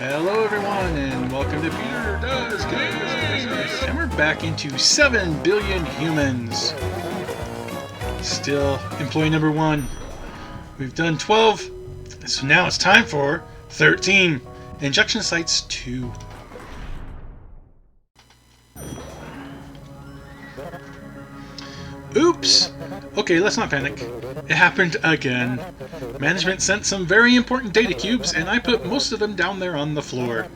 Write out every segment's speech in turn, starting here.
Hello everyone and welcome to Peter Does Games! And we're back into 7 billion humans. Still employee number 1. We've done 12, so now it's time for 13. Injection sites 2. Oops! Okay, let's not panic. It happened again. Management sent some very important data cubes, and I put most of them down there on the floor.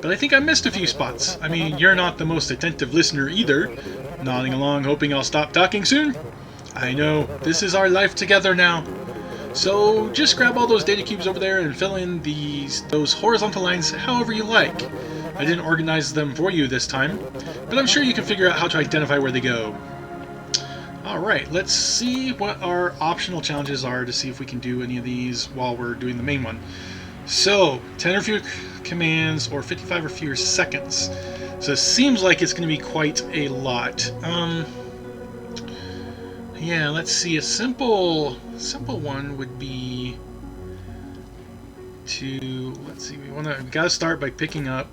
But I think I missed a few spots. I mean, you're not the most attentive listener either. Nodding along, hoping I'll stop talking soon. I know, this is our life together now. So just grab all those data cubes over there and fill in those horizontal lines however you like. I didn't organize them for you this time, but I'm sure you can figure out how to identify where they go. Alright, let's see what our optional challenges are to see if we can do any of these while we're doing the main one. So, 10 or fewer commands or 55 or fewer seconds. So it seems like it's going to be quite a lot. Yeah, let's see. A simple one would be to, let's see, we gotta start by picking up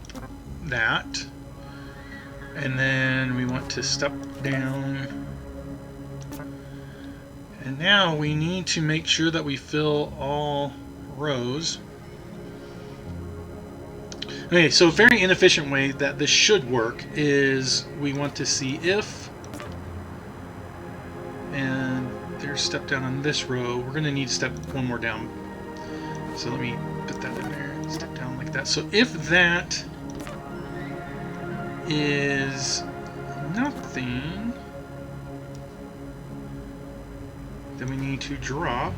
that. And then we want to step down. And now we need to make sure that we fill all rows. Okay, so a very inefficient way that this should work is we want to see if, and there's step down on this row. We're going to need step one more down. So let me put that in there, step down like that. So if that is nothing, then we need to drop.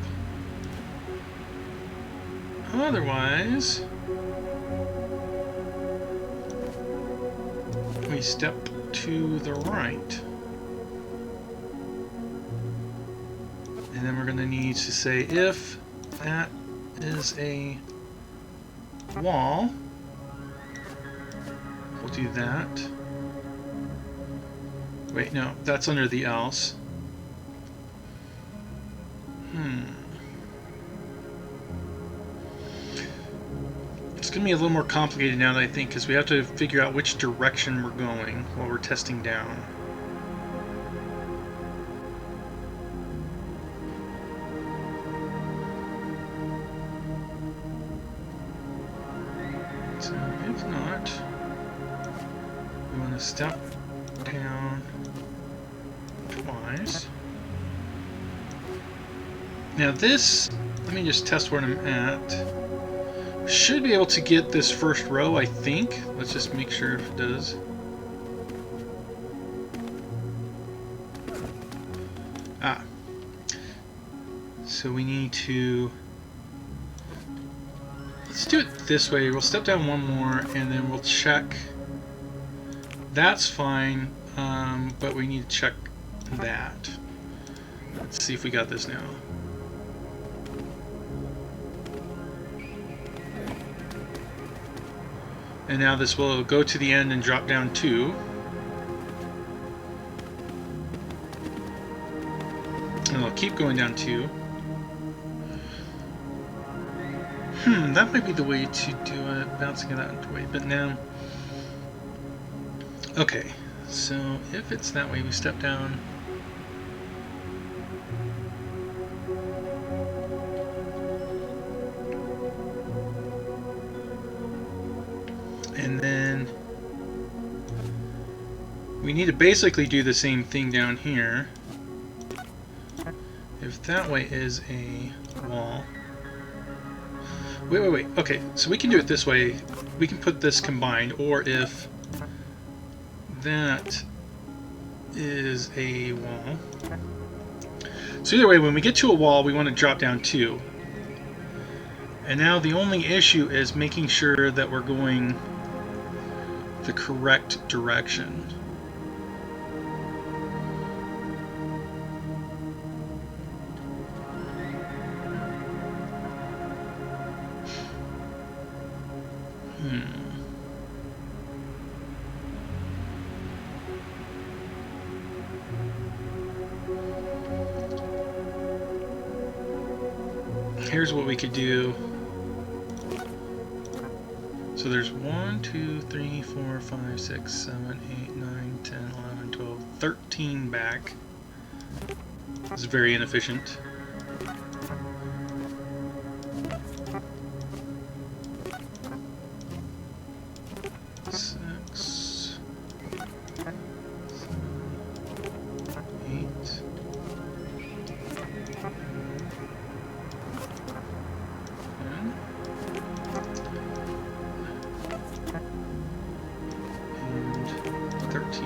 Otherwise, we step to the right. And then we're going to need to say if that is a wall, we'll do that. Wait, no, that's under the else. It's going to be a little more complicated now that I think, because we have to figure out which direction we're going while we're testing down. So if not, we want to step down twice. Now this, let me just test where I'm at. Should be able to get this first row, I think. Let's just make sure if it does. Ah. So we need to, let's do it this way. We'll step down one more and then we'll check. That's fine, but we need to check that. Let's see if we got this now. And now this will go to the end and drop down 2. And it'll keep going down 2. That might be the way to do it, bouncing it out way, but now... Okay, so if it's that way, we step down. And then we need to basically do the same thing down here. If that way is a wall. Wait. Okay, so we can do it this way. We can put this combined, or if that is a wall. So either way, when we get to a wall, we want to drop down 2. And now the only issue is making sure that we're going the correct direction. Here's what we could do. So there's 1, 2, 3, 4, 5, 6, 7, 8, 9, 10, 11, 12, 13 back. It's very inefficient.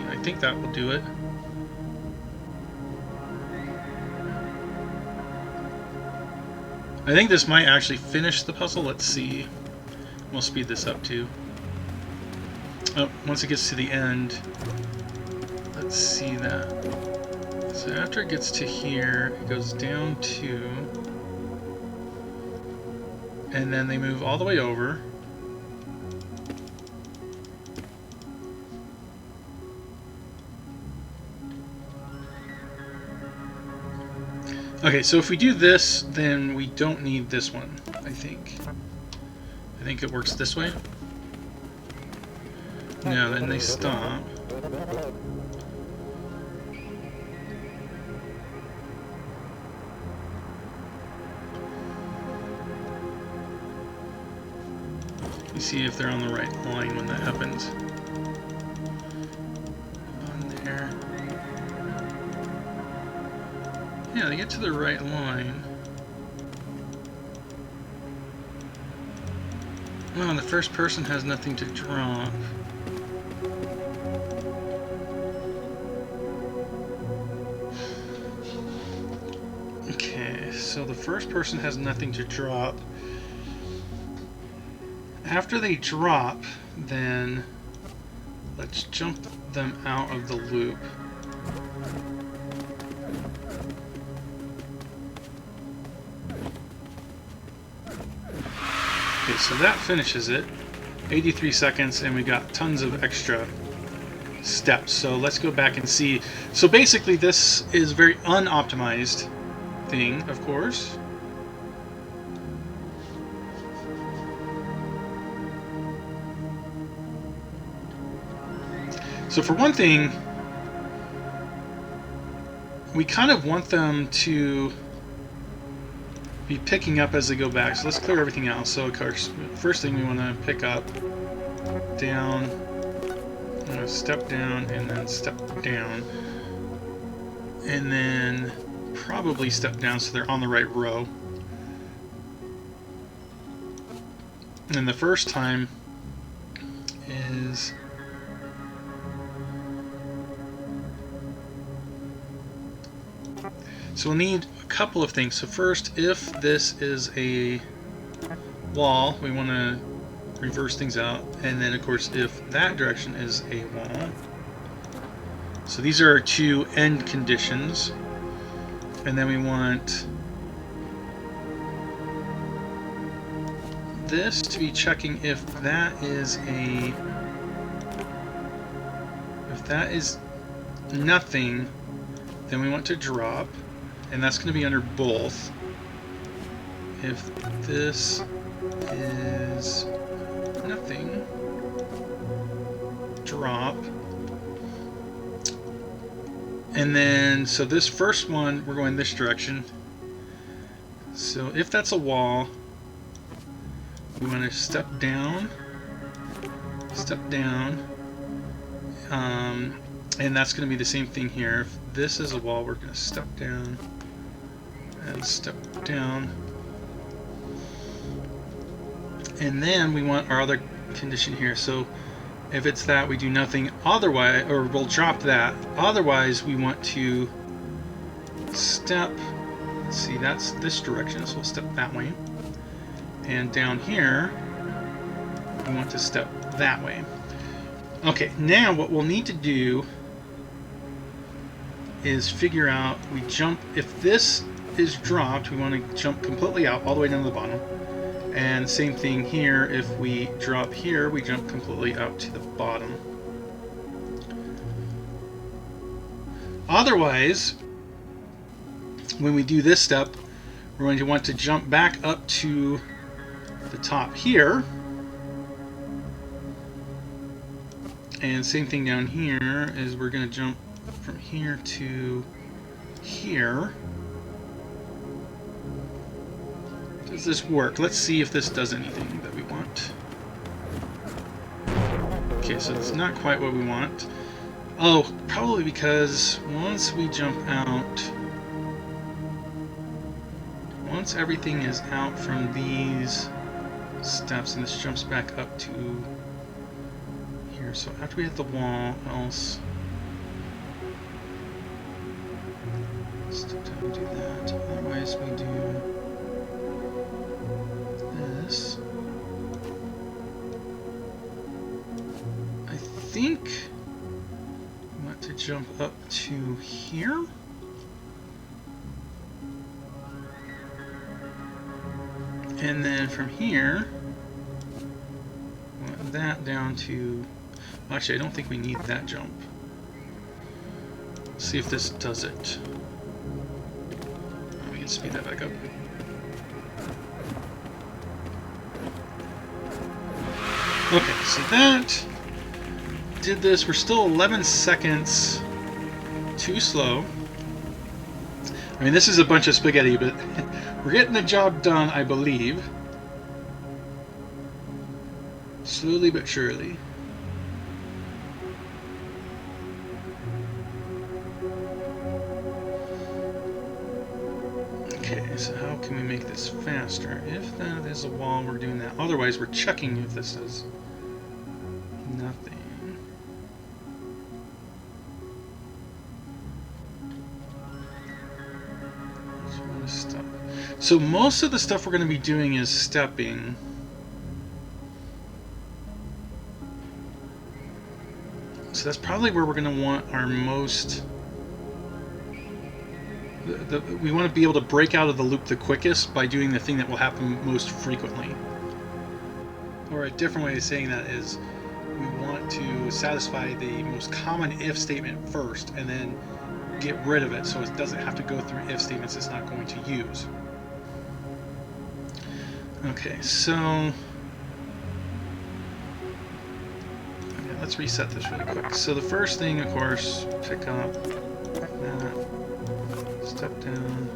I think that will do it. I think this might actually finish the puzzle. Let's see. We'll speed this up too. Oh, once it gets to the end, let's see that. So after it gets to here, it goes down 2, and then they move all the way over. Okay, so if we do this, then we don't need this one, I think. I think it works this way. No, then they stop. You see if they're on the right line when that happens. On there. Yeah, they get to the right line. Oh, the first person has nothing to drop. Okay, so the first person has nothing to drop. After they drop, then let's jump them out of the loop. Okay, so that finishes it. 83 seconds, and we got tons of extra steps. So let's go back and see. So basically this is a very unoptimized thing, of course. So for one thing, we kind of want them to be picking up as they go back. So let's clear everything out. So of course, first thing we want to pick up, down, step down, and then step down. And then probably step down so they're on the right row. And the first time is so we'll need a couple of things. So first, if this is a wall, we want to reverse things out. And then of course, if that direction is a wall. So these are our two end conditions. And then we want this to be checking if that is nothing, then we want to drop. And that's going to be under both. If this is nothing, drop. And then, so this first one, we're going this direction. So if that's a wall, we want to step down, and that's going to be the same thing here. If this is a wall, we're going to step down and step down. And then we want our other condition here. So if it's that, we do nothing. Otherwise, or we'll drop that. Otherwise, we want to step. Let's see, that's this direction, so we'll step that way. And down here, we want to step that way. Okay, now what we'll need to do is figure out, we jump, if this is dropped, we want to jump completely out all the way down to the bottom. And same thing here, if we drop here, we jump completely out to the bottom. Otherwise, when we do this step, we're going to want to jump back up to the top here. And same thing down here is we're going to jump from here to here. Does this work? Let's see if this does anything that we want. Okay, so it's not quite what we want. Oh, probably because once we jump out, once everything is out from these steps, and this jumps back up to here. So after we hit the wall, else step down and do that. Otherwise, we do this. I think I want to jump up to here. And then from here, I want that down to... Actually, I don't think we need that jump. Let's see if this does it. We can speed that back up. Okay, so that did this. We're still 11 seconds too slow. I mean, this is a bunch of spaghetti, but we're getting the job done, I believe. Slowly but surely. Okay, so how can we make this faster? If that is a wall, we're doing that. Otherwise, we're checking if this does nothing. So most of the stuff we're going to be doing is stepping. So that's probably where we're going to want our most... we want to be able to break out of the loop the quickest by doing the thing that will happen most frequently. Or a different way of saying that is we want to satisfy the most common if statement first and then get rid of it so it doesn't have to go through if statements it's not going to use. Okay, so let's reset this really quick. So the first thing, of course, pick up that, step down.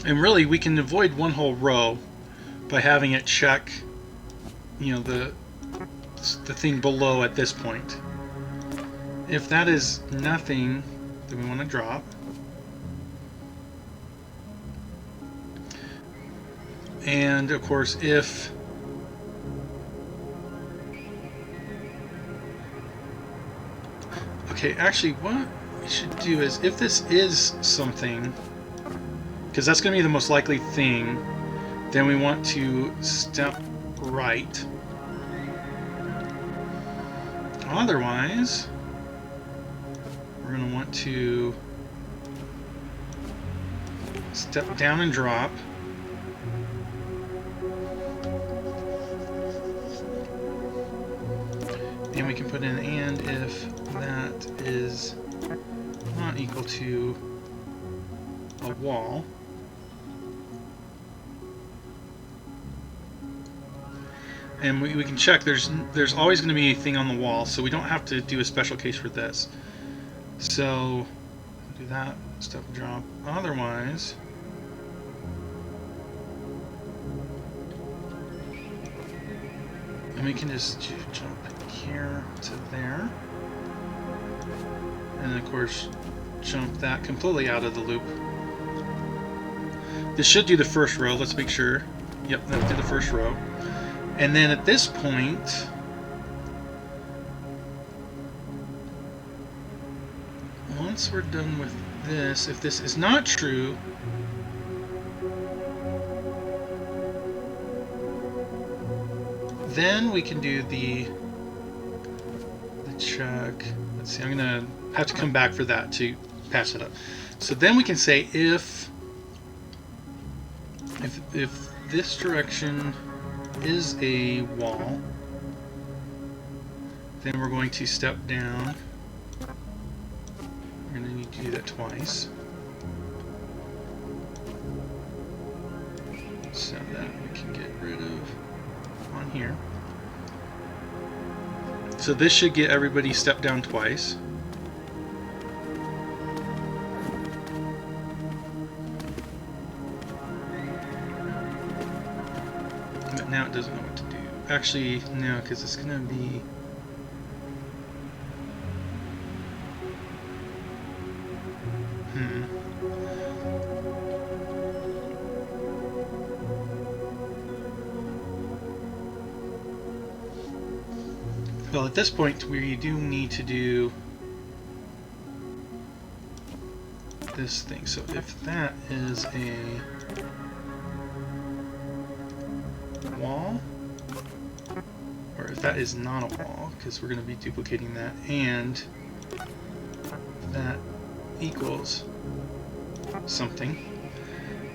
And really, we can avoid one whole row by having it check, you know, the thing below at this point. If that is nothing, then we want to drop. And of course, if okay, actually what we should do is if this is something, because that's going to be the most likely thing, then we want to step right. Otherwise, we're going to want to step down and drop. And we can put in and if that is not equal to a wall. And we can check, there's always going to be a thing on the wall, so we don't have to do a special case for this. So, do that, step drop. Otherwise, and we can just jump here to there. And then, of course, jump that completely out of the loop. This should do the first row, let's make sure. Yep, that'll do the first row. And then at this point, once we're done with this, if this is not true, then we can do the check. Let's see, I'm gonna have to come back for that to patch it up. So then we can say if this direction is a wall, then we're going to step down. We're going to need to do that twice so that we can get rid of here. So this should get everybody step down twice. But now it doesn't know what to do. Actually, no, because it's going to be... Well, at this point, we do need to do this thing. So if that is a wall, or if that is not a wall, because we're going to be duplicating that, and that equals something,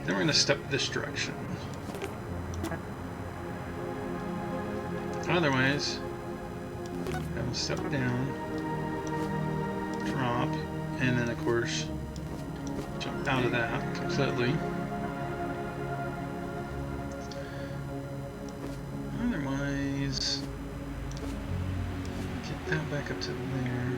then we're going to step this direction. Otherwise, have them step down, drop, and then of course jump out of that completely. Otherwise, get that back up to there.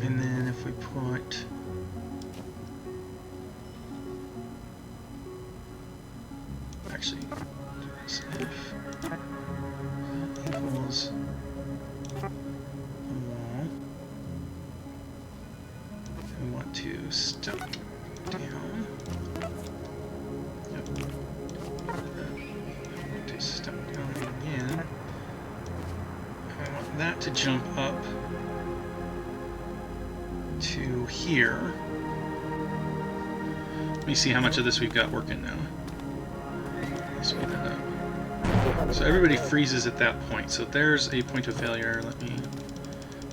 And then if we put actually if equals a wall, we want to step down. Yep. I want to step down again. I want that to jump up to here. Let me see how much of this we've got working now. Speed that up. So everybody freezes at that point. So there's a point of failure. Let me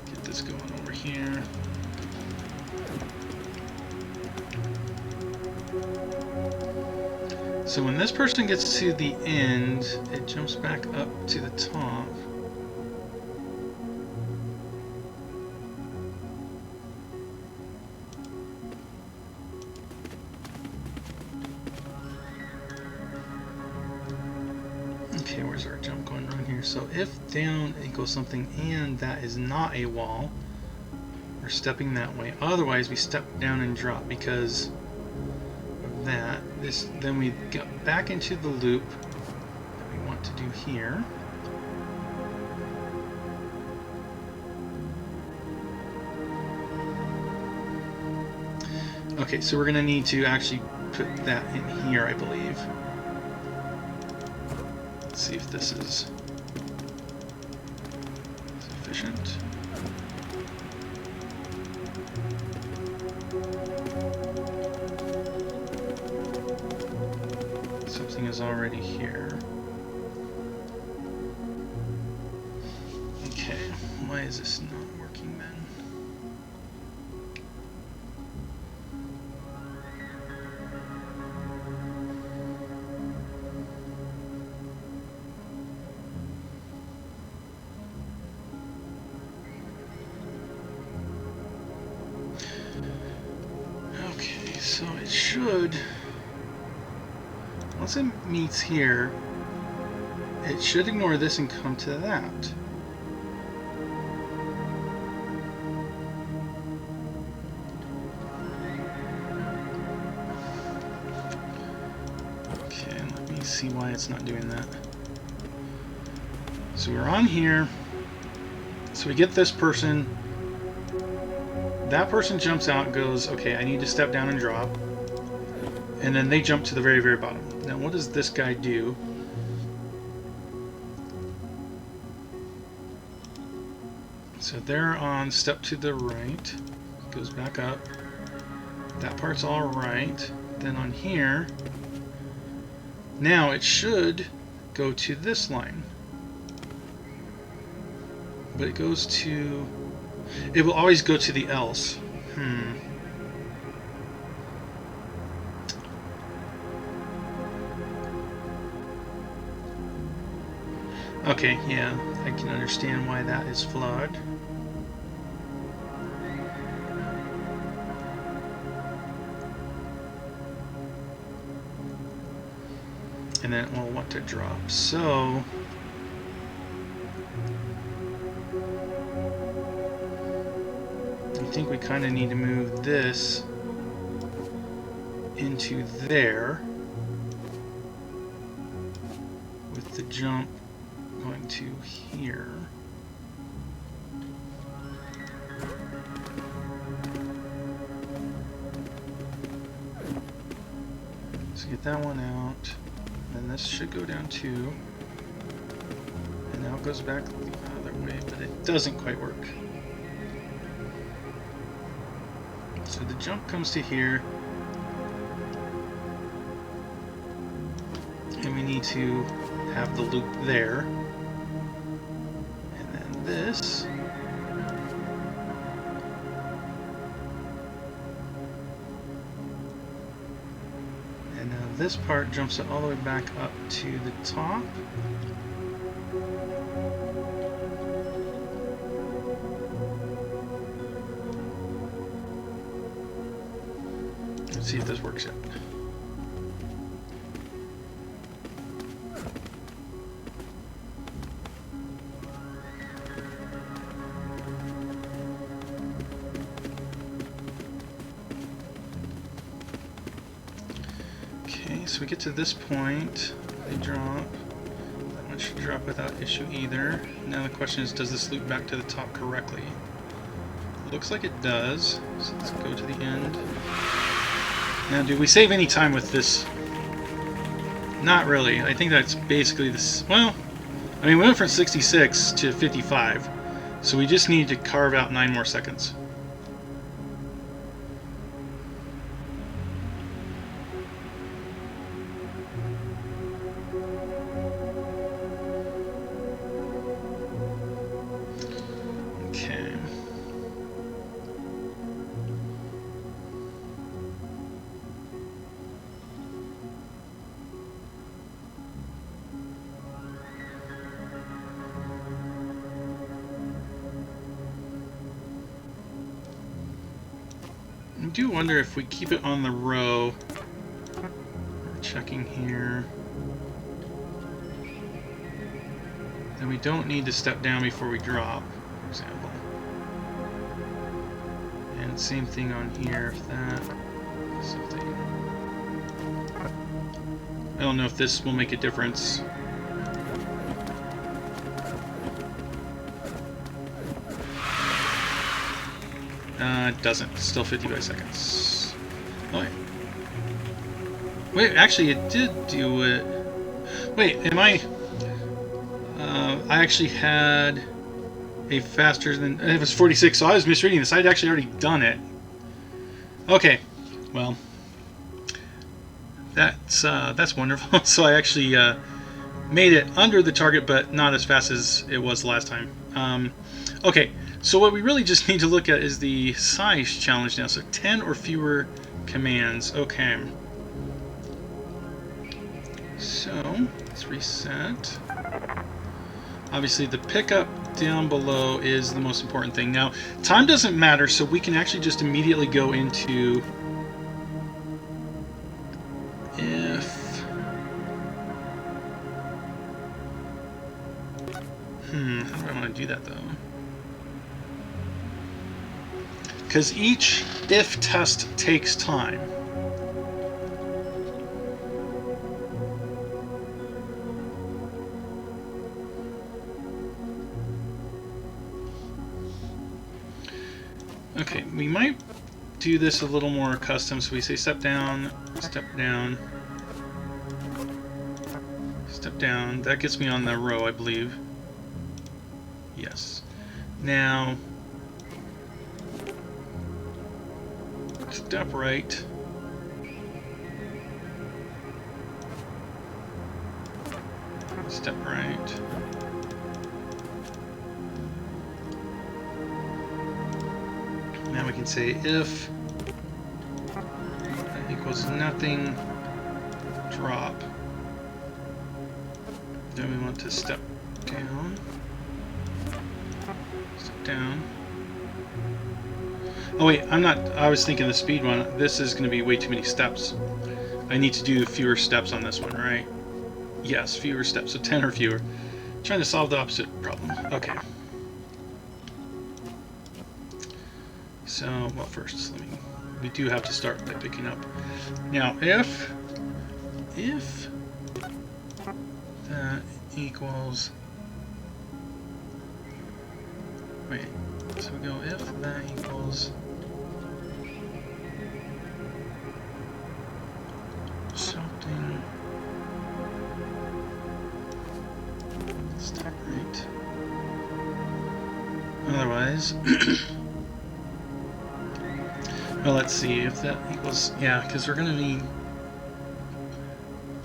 get this going over here. So when this person gets to the end, it jumps back up to the top. Okay, where's our jump going wrong here? So if down equals something and that is not a wall, we're stepping that way. Otherwise, we step down and drop because of that. Then we get back into the loop that we want to do here. Okay, so we're going to need to actually put that in here, I believe. Let's see if this is sufficient. Something is already here. Okay, why is this not working then? So it should, once it meets here, it should ignore this and come to that. Okay, let me see why it's not doing that. So we're on here, so we get this person. That person jumps out and goes, okay, I need to step down and drop. And then they jump to the very, very bottom. Now, what does this guy do? So they're on step to the right. Goes back up. That part's all right. Then on here, now it should go to this line. But it goes to... It will always go to the else. Okay, yeah, I can understand why that is flawed. and then it will want to drop. So I think we kind of need to move this into there with the jump going to here. So get that one out, and this should go down too, and now it goes back the other way, but it doesn't quite work. So the jump comes to here, and we need to have the loop there, and then this, and now this part jumps it all the way back up to the top. Let's see if this works yet. Okay, so we get to this point, they drop. That one should drop without issue either. Now the question is, does this loop back to the top correctly? Looks like it does, so let's go to the end. Now, do we save any time with this? Not really. I think that's basically this. Well, I mean, we went from 66 to 55, so we just need to carve out 9 more seconds. Okay. I do wonder if we keep it on the row. We're checking here. Then we don't need to step down before we drop, for example. And same thing on here, if that something. I don't know if this will make a difference. It doesn't. It's still 55 seconds. Oh, wait. Wait, actually, it did do it. Wait, am I... I actually had a faster than... It was 46, so I was misreading this. I'd actually already done it. Okay. Well, that's wonderful. So I actually made it under the target, but not as fast as it was last time. Okay. So what we really just need to look at is the size challenge now. So 10 or fewer commands. Okay. So let's reset. Obviously the pickup down below is the most important thing. Now time doesn't matter, so we can actually just immediately go into if how do I want to do that though? Because each if test takes time. Okay, we might do this a little more custom, so we say step down, step down, step down. That gets me on the row, I believe. Yes. Now, step right. Step right. Now we can say if that equals nothing, drop. Then we want to step down. Step down. Oh wait, I was thinking the speed one. This is going to be way too many steps. I need to do fewer steps on this one, right? Yes, fewer steps, so 10 or fewer. Trying to solve the opposite problem. Okay. So, well, first, we do have to start by picking up. Now, if that equals, wait, so we go if that equals something, stop right. Otherwise, well, let's see if that equals, yeah, because we're going to need,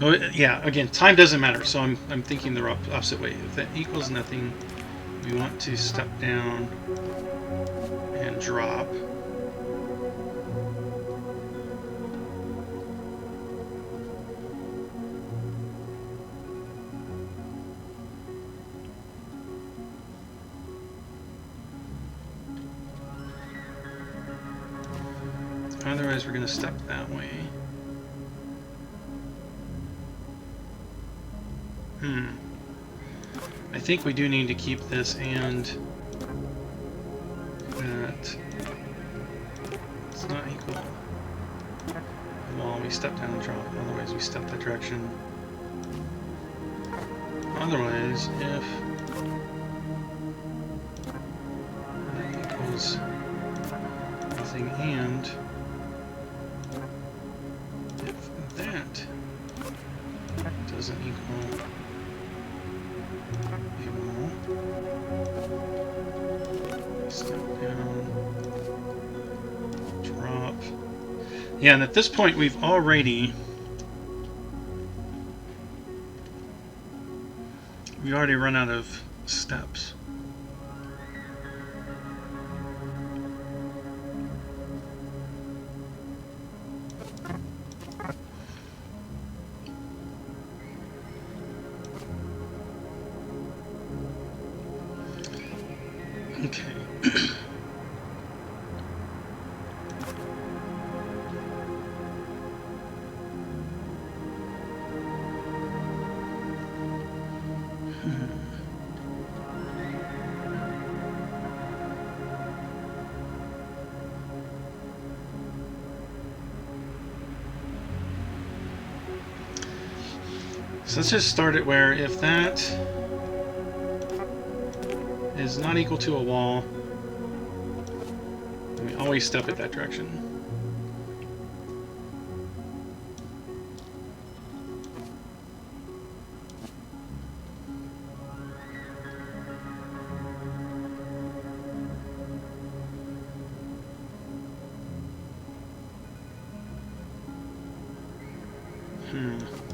oh, yeah, again, time doesn't matter, so I'm thinking the opposite way. If that equals nothing, we want to step down and drop. Otherwise, we're going to step that way. I think we do need to keep this and that. It's not equal. Well, we step down and drop. Otherwise, we step that direction. Otherwise, if that equals nothing and if that doesn't equal a wall, step down, drop. Yeah, and at this point we've already run out of steps. Okay. So let's just start it where if that is not equal to a wall, we always step it that direction.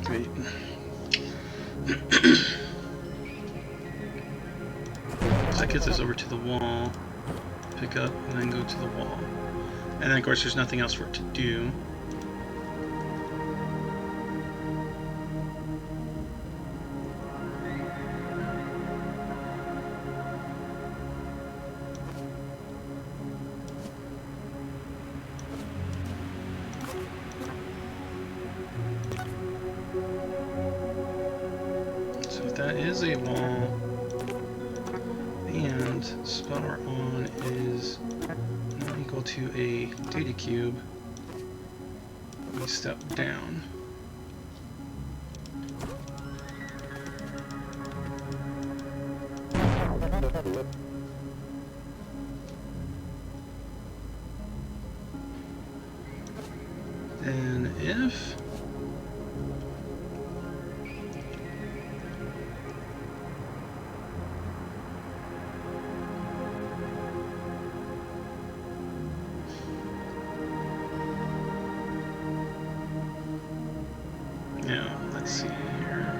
Great. That gets us over to the wall, pick up, and then go to the wall. And then, of course, there's nothing else for it to do. So if that is a wall, and spot we're on is not equal to a data cube, we step down. Then if let's see here.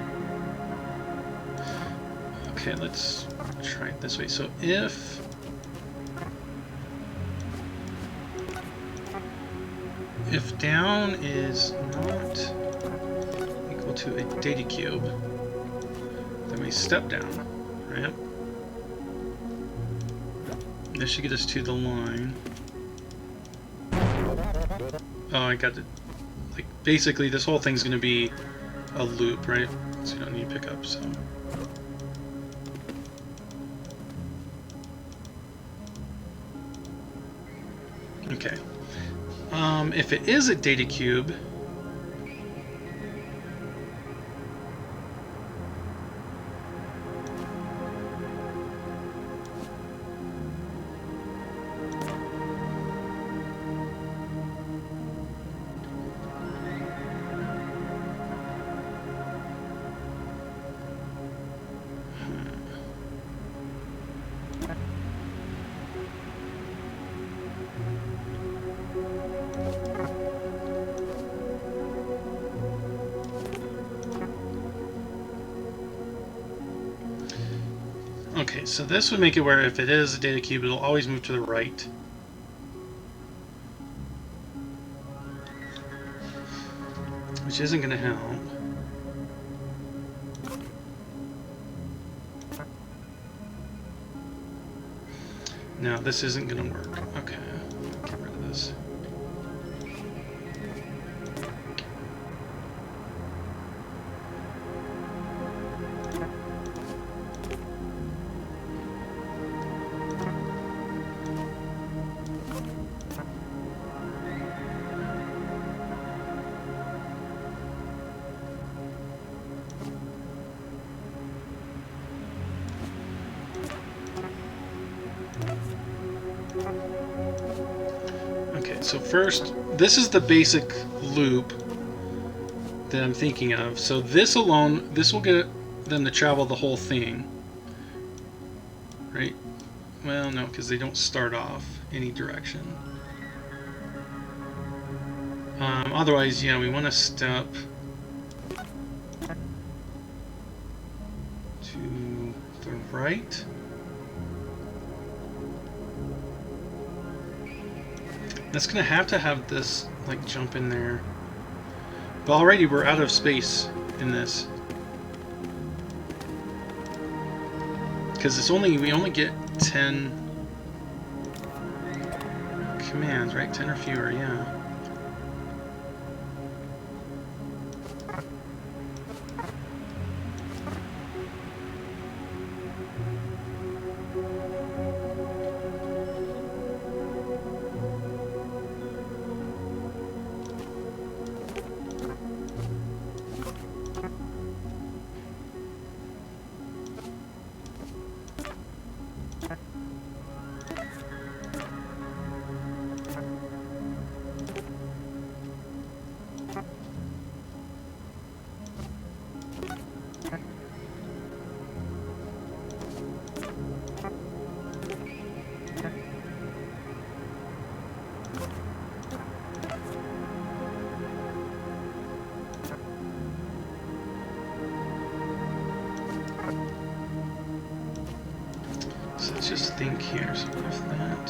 Okay, let's try it this way. So if down is not equal to a data cube, then we step down, right? This should get us to the line. Oh, I got it. Like, basically, this whole thing's going to be a loop, right? so we don't need to pick up, so. Okay. If it is a data cube, okay, so this would make it where if it is a data cube, it'll always move to the right. Which isn't going to help. No, this isn't going to work. Okay, get rid of this. Okay, so first, this is the basic loop that I'm thinking of. So this alone, this will get them to travel the whole thing, right? Well, no, because they don't start off any direction. Otherwise, yeah, we want to step to the right. That's going to have this, like, jump in there. But already we're out of space in this. Because it's only, we only get 10 commands, right? 10 or fewer, yeah. So let's just think here, so if that...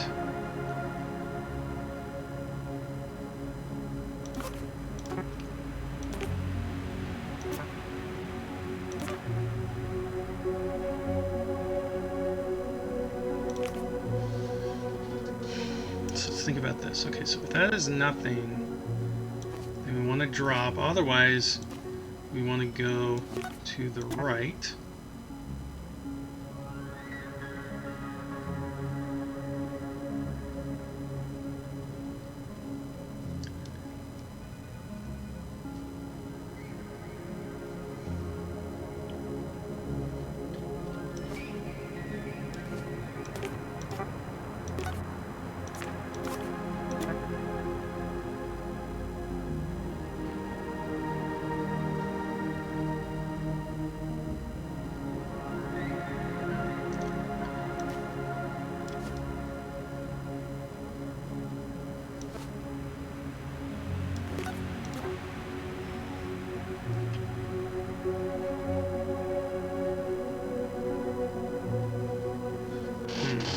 So let's think about this. Okay, so if that is nothing, then we want to drop. Otherwise, we want to go to the right.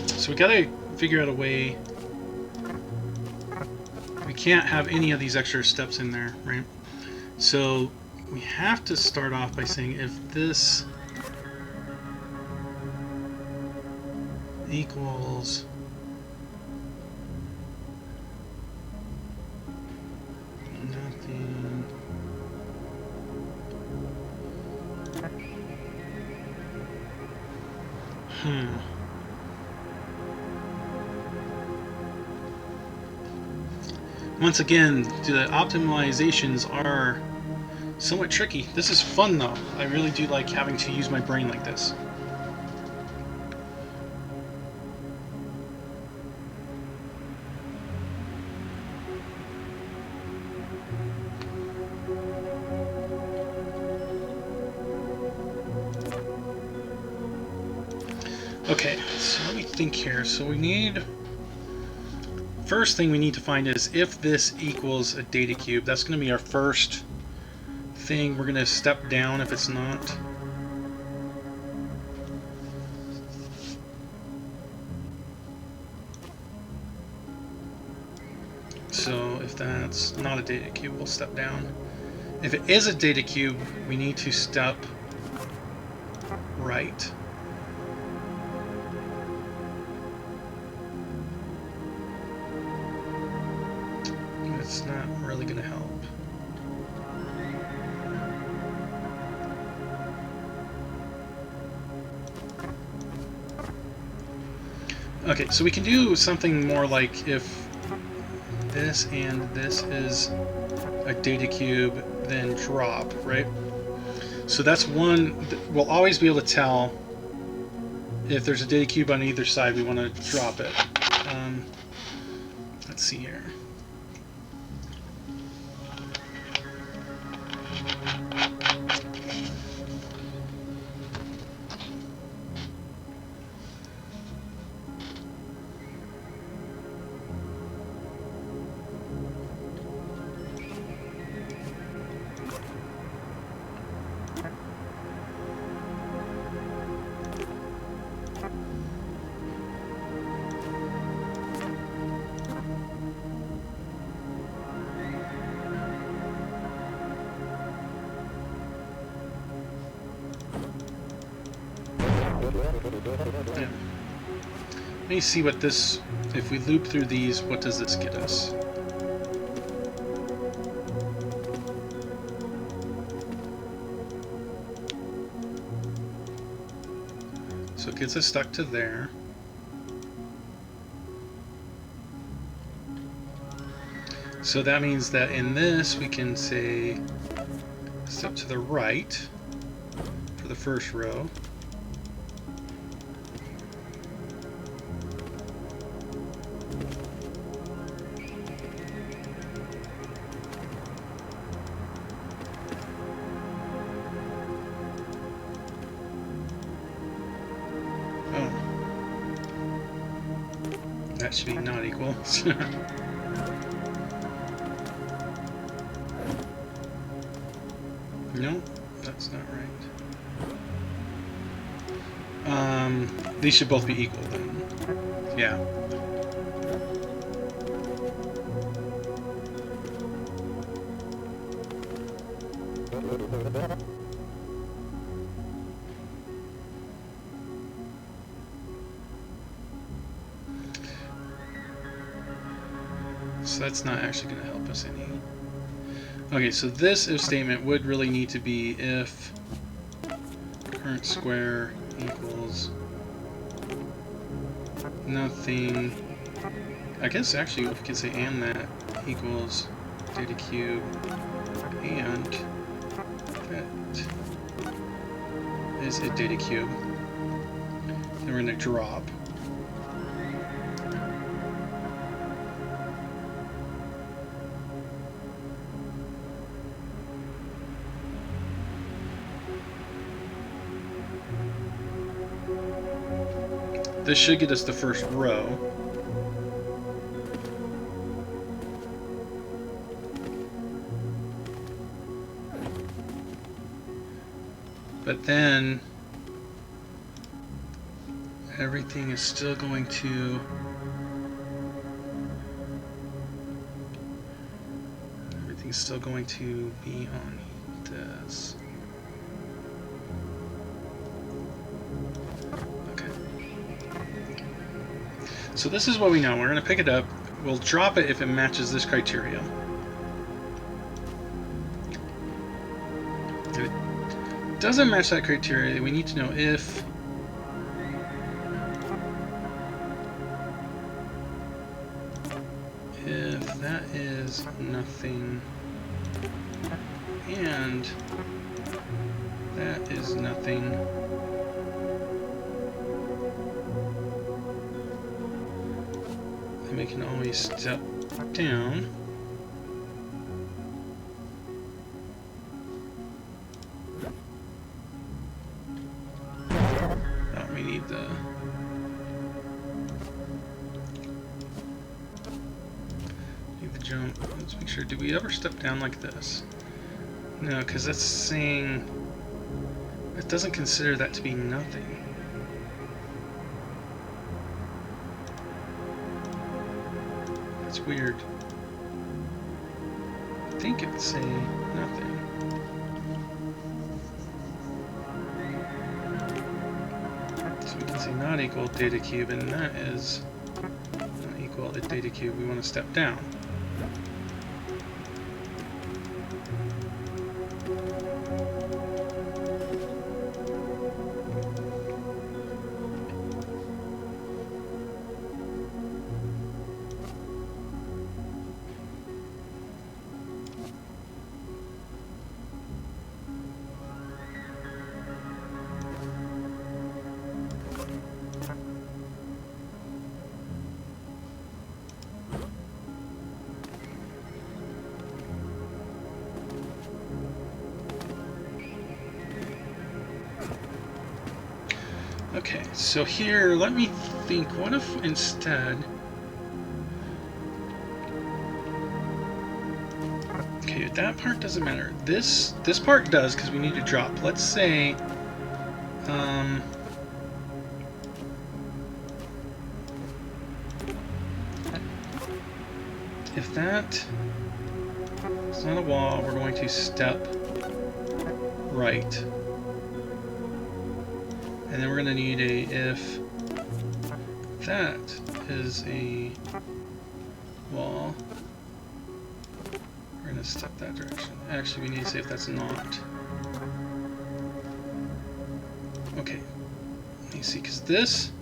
So we gotta figure out a way. We can't have any of these extra steps in there, right? So we have to start off by saying if this equals nothing, Once again, the optimizations are somewhat tricky. This is fun though. I really do like having to use my brain like this. Okay, so let me think here. So we need... First thing we need to find is if this equals a data cube. That's going to be our first thing. We're going to step down if it's not. So if that's not a data cube, we'll step down. If it is a data cube, we need to step right. It's not really going to help. Okay, so we can do something more like if this and this is a data cube, then drop, right? So that's one, we'll always be able to tell if there's a data cube on either side, we want to drop it. Let's see here. Yeah. Let me see what this, if we loop through these, what does this get us? So it gets us stuck to there. So that means that in this we can say step to the right for the first row. That should be not equal. No, that's not right. These should both be equal then. Yeah. So that's not actually going to help us any. Okay, so this if statement would really need to be if current square equals nothing. I guess actually we could say and that equals data cube and that is a data cube. Then we're going to drop. This should get us the first row. But then everything is still going to be on this. So this is what we know. We're going to pick it up. We'll drop it if it matches this criteria. If it doesn't match that criteria, we need to know if that is nothing, and that is nothing. And we can always step down. Oh, we need the... jump. Let's make sure. Did we ever step down like this? No, because that's saying it doesn't consider that to be nothing. That's weird. I think it'd say nothing. So we can say not equal data cube, and that is not equal to data cube. We want to step down. Okay, so here, let me think, what if instead... Okay, that part doesn't matter. This part does, because we need to drop. Let's say... if that is not a wall, we're going to step right. And then we're going to need a if that is a wall, we're going to step that direction. Actually, we need to say if that's not. Okay, let me see, because this...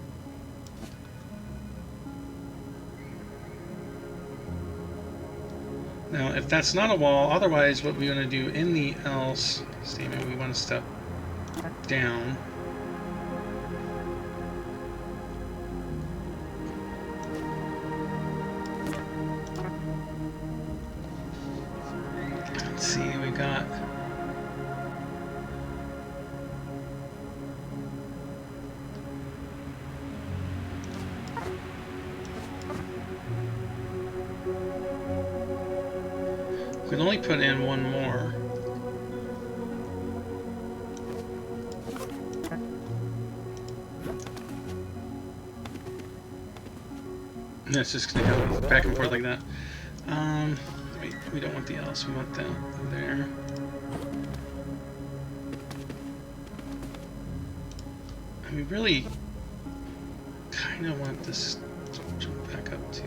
Now, if that's not a wall, otherwise what we want to do in the else statement, we want to step down. Let's see, we got... We can only put in one more. And that's just going to go back and forth like that. Wait, we don't want the else, we want that there. And we really kind of want this to jump back up to...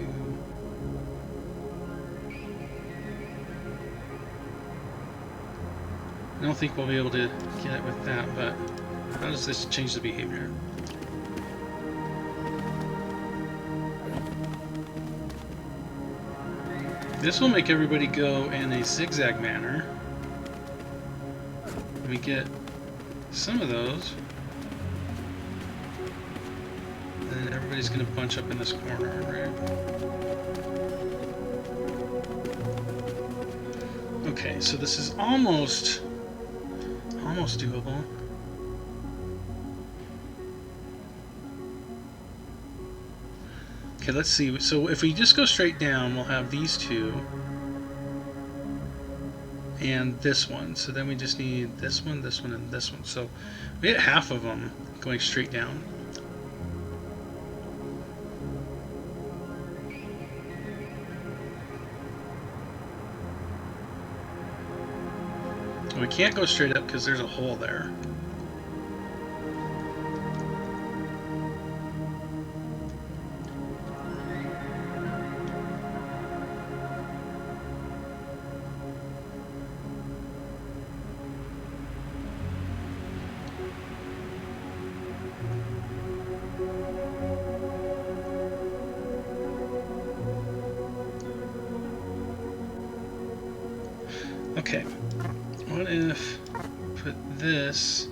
I don't think we'll be able to get it with that, but how does this change the behavior? This will make everybody go in a zigzag manner. We get some of those. And then everybody's going to bunch up in this corner, right? Okay, so this is almost doable. Okay, let's see. So if we just go straight down, we'll have these two and this one. So then we just need this one, and this one. So we get half of them going straight down. We can't go straight up because there's a hole there. Okay, what if put this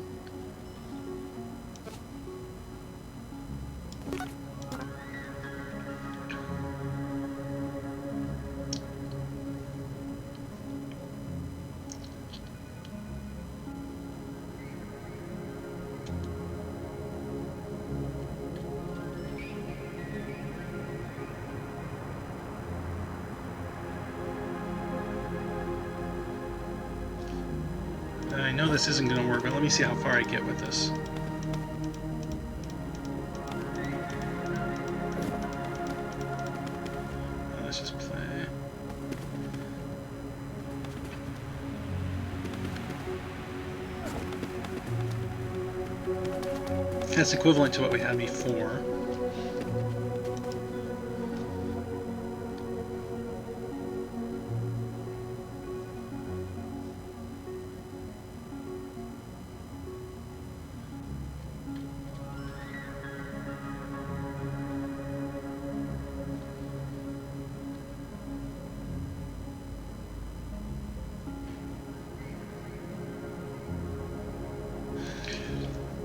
I know this isn't going to work, but let me see how far I get with this. Let's just play. That's equivalent to what we had before.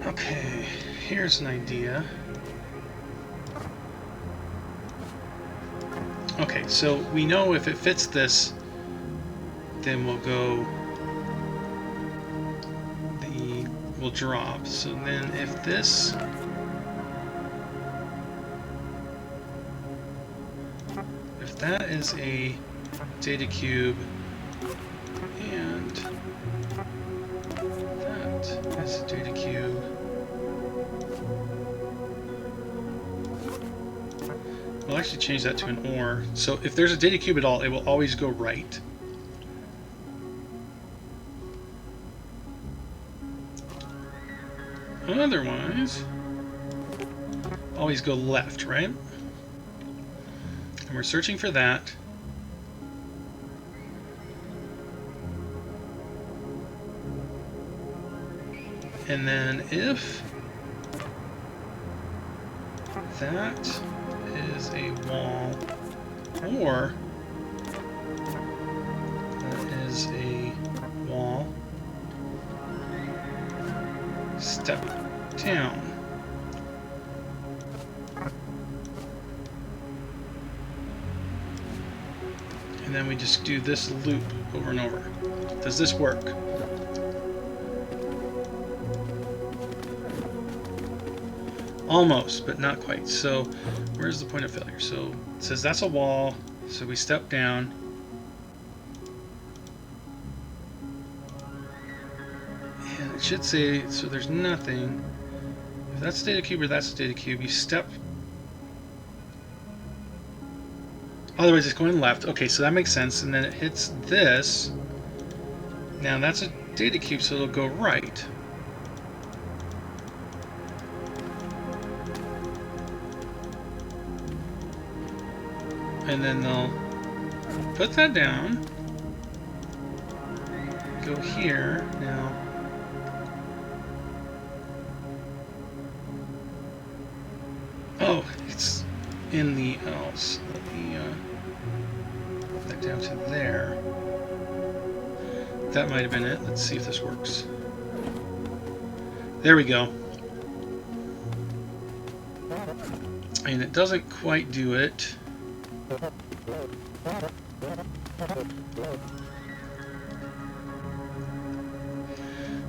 Okay, here's an idea. Okay, so we know if it fits this, then we'll go, will drop. So then if this, if that is a data cube and that is a data cube, we'll actually change that to an OR. So if there's a data cube at all, it will always go right. Otherwise, always go left, right? And we're searching for that. And then if that is a wall, or that is a wall, step down. And then we just do this loop over and over. Does this work? Almost, but not quite. So where's the point of failure? So it says that's a wall, so we step down. And it should say, so there's nothing. If that's a data cube or that's a data cube, you step. Otherwise it's going left. Okay, so that makes sense. And then it hits this. Now that's a data cube, so it'll go right. And then they'll put that down, go here. Now, oh, it's in the else. Let me put that down to there. That might have been it. Let's see if this works. There we go. And it doesn't quite do it.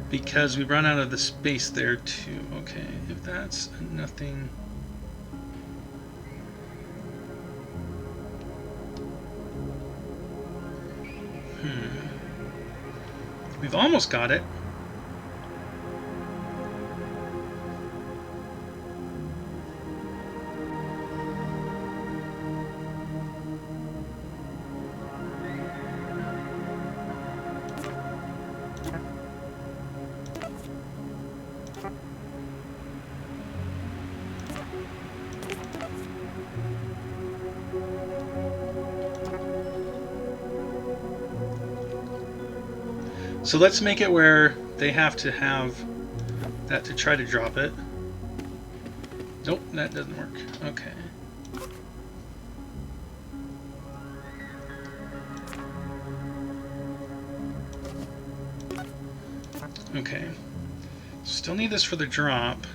Because we run out of the space there too. Okay, if that's nothing. We've almost got it. So let's make it where they have to have that to try to drop it. Nope, that doesn't work. Okay. Okay. Still need this for the drop.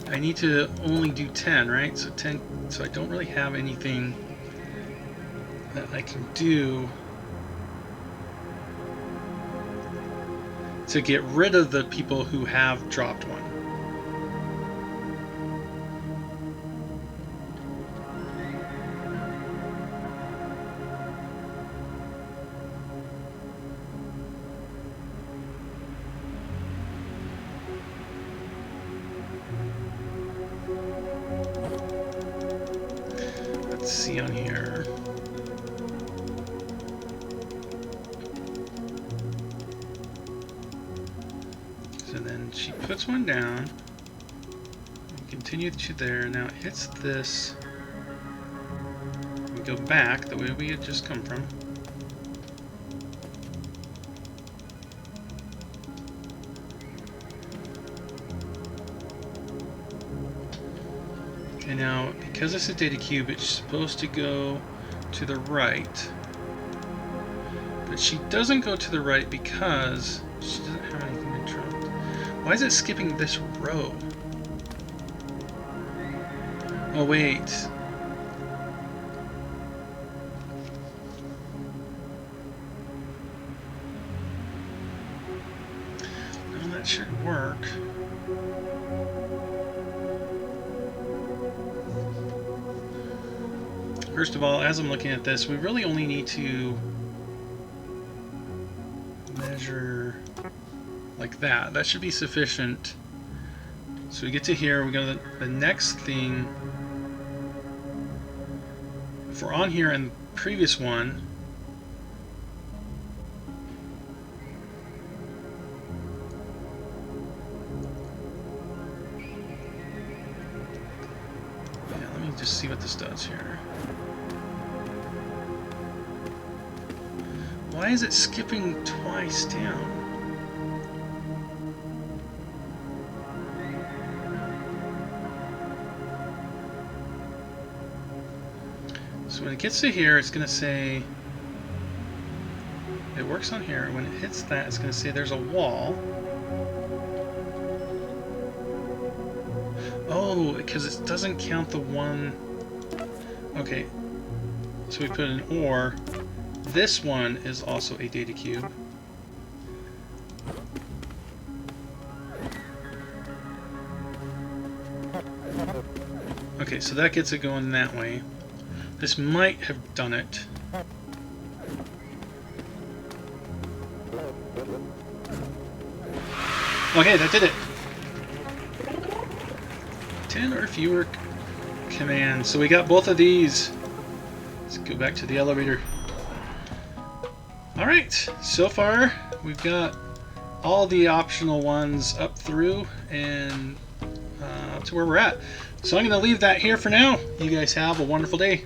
I need to only do 10, right? So 10. So I don't really have anything that I can do to get rid of the people who have dropped one. Let's see on here. So then she puts one down, and continue to there. Now it hits this. We go back the way we had just come from. Okay, now because it's a data cube, it's supposed to go to the right. But she doesn't go to the right because she doesn't have anything to drop. Why is it skipping this row? Oh, wait. No, that should work. First of all, as I'm looking at this, we really only need to measure like that. That should be sufficient. So we get to here, we go to the next thing. If we're on here in the previous one, yeah, let me just see what this does here. Why is it skipping twice down? So when it gets to here, it's going to say, it works on here. When it hits that, it's going to say there's a wall. Oh, because it doesn't count the one. Okay, so we put an OR. This one is also a data cube. Okay, so that gets it going that way. This might have done it. Okay, that did it. 10 or fewer commands. So we got both of these. Let's go back to the elevator. Alright, so far we've got all the optional ones up through and up to where we're at. So I'm going to leave that here for now. You guys have a wonderful day.